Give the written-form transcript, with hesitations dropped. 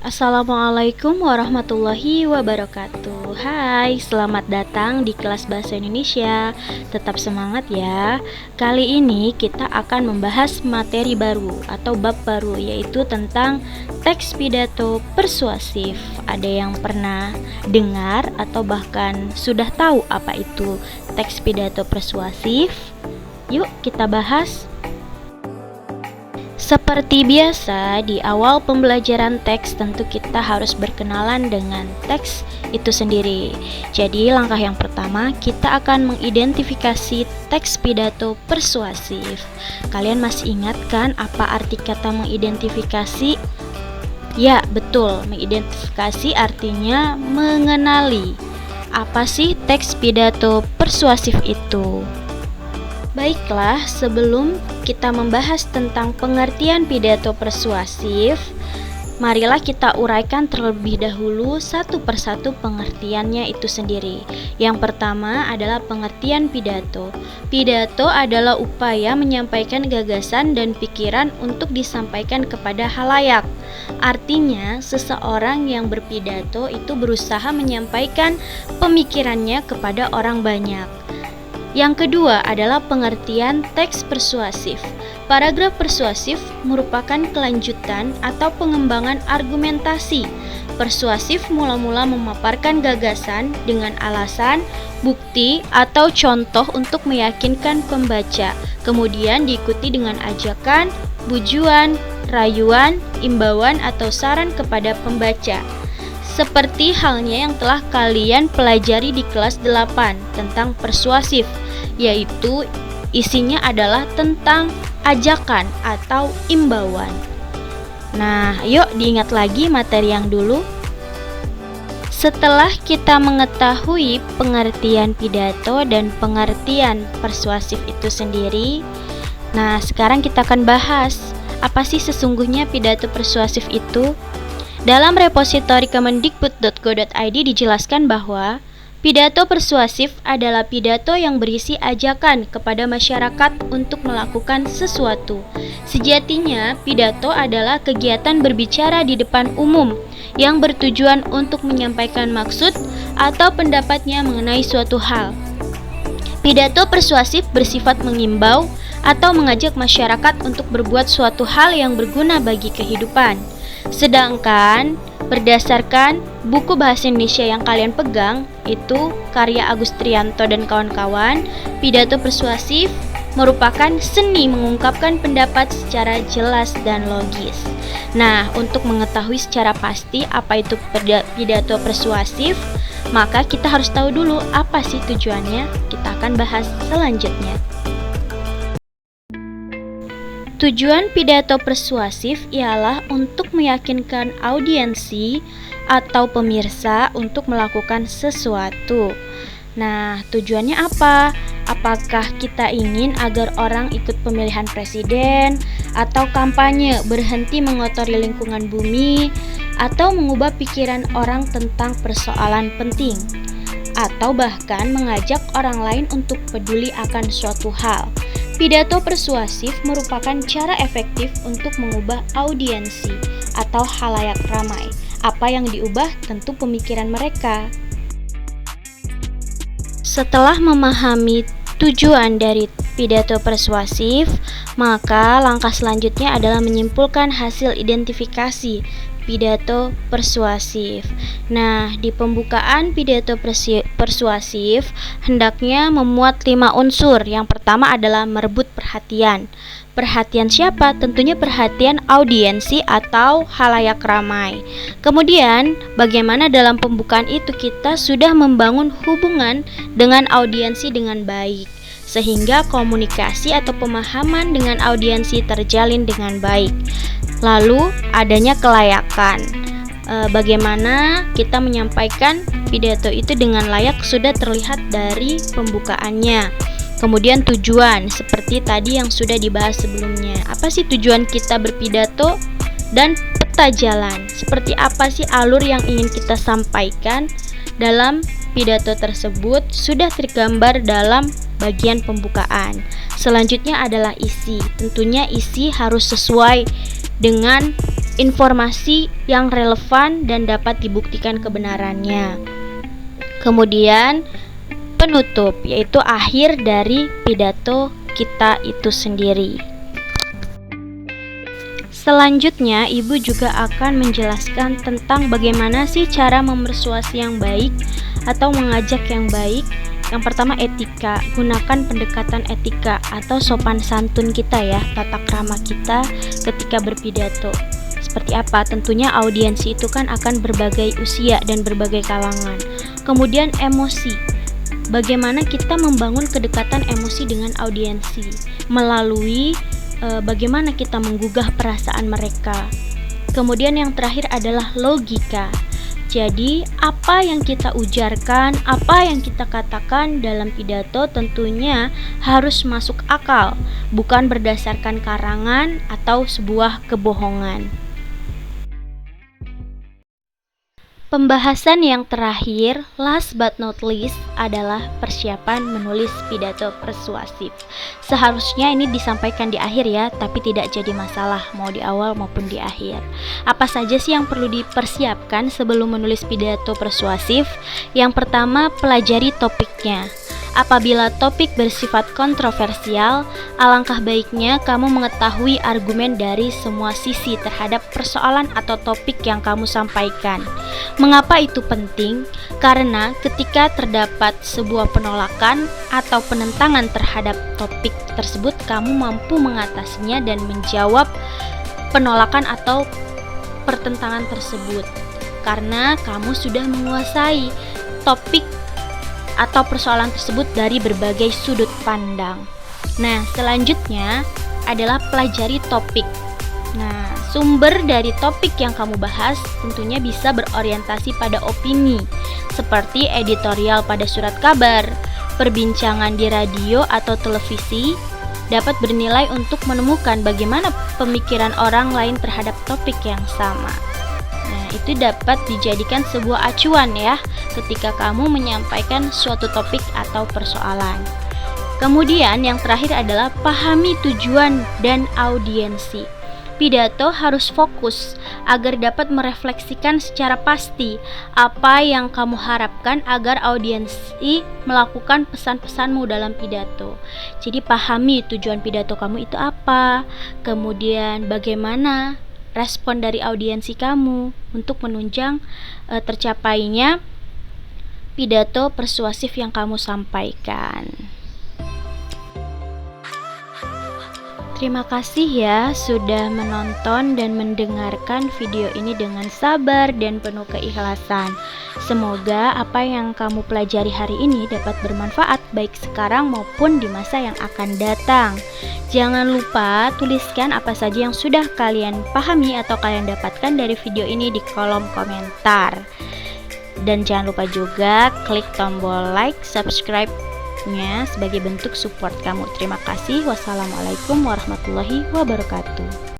Assalamualaikum warahmatullahi wabarakatuh. Hai, selamat datang di kelas Bahasa Indonesia. Tetap semangat ya. Kali ini kita akan membahas materi baru atau bab baru, yaitu tentang teks pidato persuasif. Ada yang pernah dengar atau bahkan sudah tahu apa itu teks pidato persuasif? Yuk kita bahas. Seperti biasa, di awal pembelajaran teks tentu kita harus berkenalan dengan teks itu sendiri. Jadi, langkah yang pertama kita akan mengidentifikasi teks pidato persuasif. Kalian masih ingat kan apa arti kata mengidentifikasi? Ya, betul, mengidentifikasi artinya mengenali. Apa sih teks pidato persuasif itu? Baiklah, sebelum kita membahas tentang pengertian pidato persuasif, marilah kita uraikan terlebih dahulu satu persatu pengertiannya itu sendiri. Yang pertama adalah pengertian pidato. Pidato adalah upaya menyampaikan gagasan dan pikiran untuk disampaikan kepada halayak. Artinya, seseorang yang berpidato itu berusaha menyampaikan pemikirannya kepada orang banyak. Yang kedua adalah pengertian teks persuasif. Paragraf persuasif merupakan kelanjutan atau pengembangan argumentasi. Persuasif mula-mula memaparkan gagasan dengan alasan, bukti, atau contoh untuk meyakinkan pembaca. Kemudian diikuti dengan ajakan, bujuan, rayuan, imbauan, atau saran kepada pembaca. Seperti halnya yang telah kalian pelajari di kelas 8 tentang persuasif, yaitu isinya adalah tentang ajakan atau imbauan. Nah, yuk diingat lagi materi yang dulu. Setelah kita mengetahui pengertian pidato dan pengertian persuasif itu sendiri, nah sekarang kita akan bahas apa sih sesungguhnya pidato persuasif itu. Dalam repositori kemendikbud.go.id dijelaskan bahwa pidato persuasif adalah pidato yang berisi ajakan kepada masyarakat untuk melakukan sesuatu. Sejatinya, pidato adalah kegiatan berbicara di depan umum yang bertujuan untuk menyampaikan maksud atau pendapatnya mengenai suatu hal. Pidato persuasif bersifat mengimbau atau mengajak masyarakat untuk berbuat suatu hal yang berguna bagi kehidupan. Sedangkan berdasarkan buku bahasa Indonesia yang kalian pegang, itu karya Agus Trianto dan kawan-kawan, pidato persuasif merupakan seni mengungkapkan pendapat secara jelas dan logis. Nah, untuk mengetahui secara pasti apa itu pidato persuasif, maka kita harus tahu dulu apa sih tujuannya. Kita akan bahas selanjutnya. Tujuan pidato persuasif ialah untuk meyakinkan audiensi atau pemirsa untuk melakukan sesuatu. Nah, tujuannya apa? Apakah kita ingin agar orang ikut pemilihan presiden, atau kampanye berhenti mengotori lingkungan bumi, atau mengubah pikiran orang tentang persoalan penting, atau bahkan mengajak orang lain untuk peduli akan suatu hal? Pidato persuasif merupakan cara efektif untuk mengubah audiensi atau halayak ramai. Apa yang diubah tentu pemikiran mereka. Setelah memahami tujuan dari pidato persuasif, maka langkah selanjutnya adalah menyimpulkan hasil identifikasi pidato persuasif. Nah, di pembukaan pidato persuasif hendaknya memuat 5 unsur. Yang pertama adalah merebut perhatian. Perhatian siapa? Tentunya perhatian audiensi atau halayak ramai. Kemudian, bagaimana dalam pembukaan itu kita sudah membangun hubungan dengan audiensi dengan baik, sehingga komunikasi atau pemahaman dengan audiensi terjalin dengan baik. Lalu adanya kelayakan. Bagaimana kita menyampaikan pidato itu dengan layak sudah terlihat dari pembukaannya. Kemudian tujuan, seperti tadi yang sudah dibahas sebelumnya. Apa sih tujuan kita berpidato? Dan peta jalan, seperti apa sih alur yang ingin kita sampaikan dalam pidato tersebut sudah tergambar dalam bagian pembukaan. Selanjutnya adalah isi. Tentunya isi harus sesuai dengan informasi yang relevan dan dapat dibuktikan kebenarannya. Kemudian penutup, yaitu akhir dari pidato kita itu sendiri. Selanjutnya, Ibu juga akan menjelaskan tentang bagaimana sih cara mempersuasi yang baik atau mengajak yang baik. Yang pertama, etika. Gunakan pendekatan etika atau sopan santun kita ya, tata krama kita ketika berpidato. Seperti apa? Tentunya audiensi itu kan akan berbagai usia dan berbagai kalangan. Kemudian emosi. Bagaimana kita membangun kedekatan emosi dengan audiensi melalui bagaimana kita menggugah perasaan mereka. Kemudian yang terakhir adalah logika. Jadi, apa yang kita ujarkan, apa yang kita katakan dalam pidato tentunya harus masuk akal, bukan berdasarkan karangan atau sebuah kebohongan. Pembahasan yang terakhir, last but not least, adalah persiapan menulis pidato persuasif. Seharusnya ini disampaikan di akhir ya, tapi tidak jadi masalah mau di awal maupun di akhir. Apa saja sih yang perlu dipersiapkan sebelum menulis pidato persuasif? Yang pertama, pelajari topiknya. Apabila topik bersifat kontroversial, alangkah baiknya kamu mengetahui argumen dari semua sisi terhadap persoalan atau topik yang kamu sampaikan. Mengapa itu penting? Karena ketika terdapat sebuah penolakan atau penentangan terhadap topik tersebut, kamu mampu mengatasinya dan menjawab penolakan atau pertentangan tersebut. Karena kamu sudah menguasai topik atau persoalan tersebut dari berbagai sudut pandang. Nah, selanjutnya adalah pelajari topik. Nah, sumber dari topik yang kamu bahas tentunya bisa berorientasi pada opini, seperti editorial pada surat kabar, perbincangan di radio atau televisi, dapat bernilai untuk menemukan bagaimana pemikiran orang lain terhadap topik yang sama. Nah, itu dapat dijadikan sebuah acuan ya ketika kamu menyampaikan suatu topik atau persoalan. Kemudian yang terakhir adalah pahami tujuan dan audiensi. Pidato harus fokus agar dapat merefleksikan secara pasti apa yang kamu harapkan agar audiensi melakukan pesan-pesanmu dalam pidato. Jadi pahami tujuan pidato kamu itu apa, kemudian bagaimana respon dari audiensi kamu untuk menunjang tercapainya pidato persuasif yang kamu sampaikan. Terima kasih ya sudah menonton dan mendengarkan video ini dengan sabar dan penuh keikhlasan. Semoga apa yang kamu pelajari hari ini dapat bermanfaat baik sekarang maupun di masa yang akan datang. Jangan lupa tuliskan apa saja yang sudah kalian pahami atau kalian dapatkan dari video ini di kolom komentar. Dan jangan lupa juga klik tombol like, subscribe-nya sebagai bentuk support kamu. Terima kasih. Wassalamualaikum warahmatullahi wabarakatuh.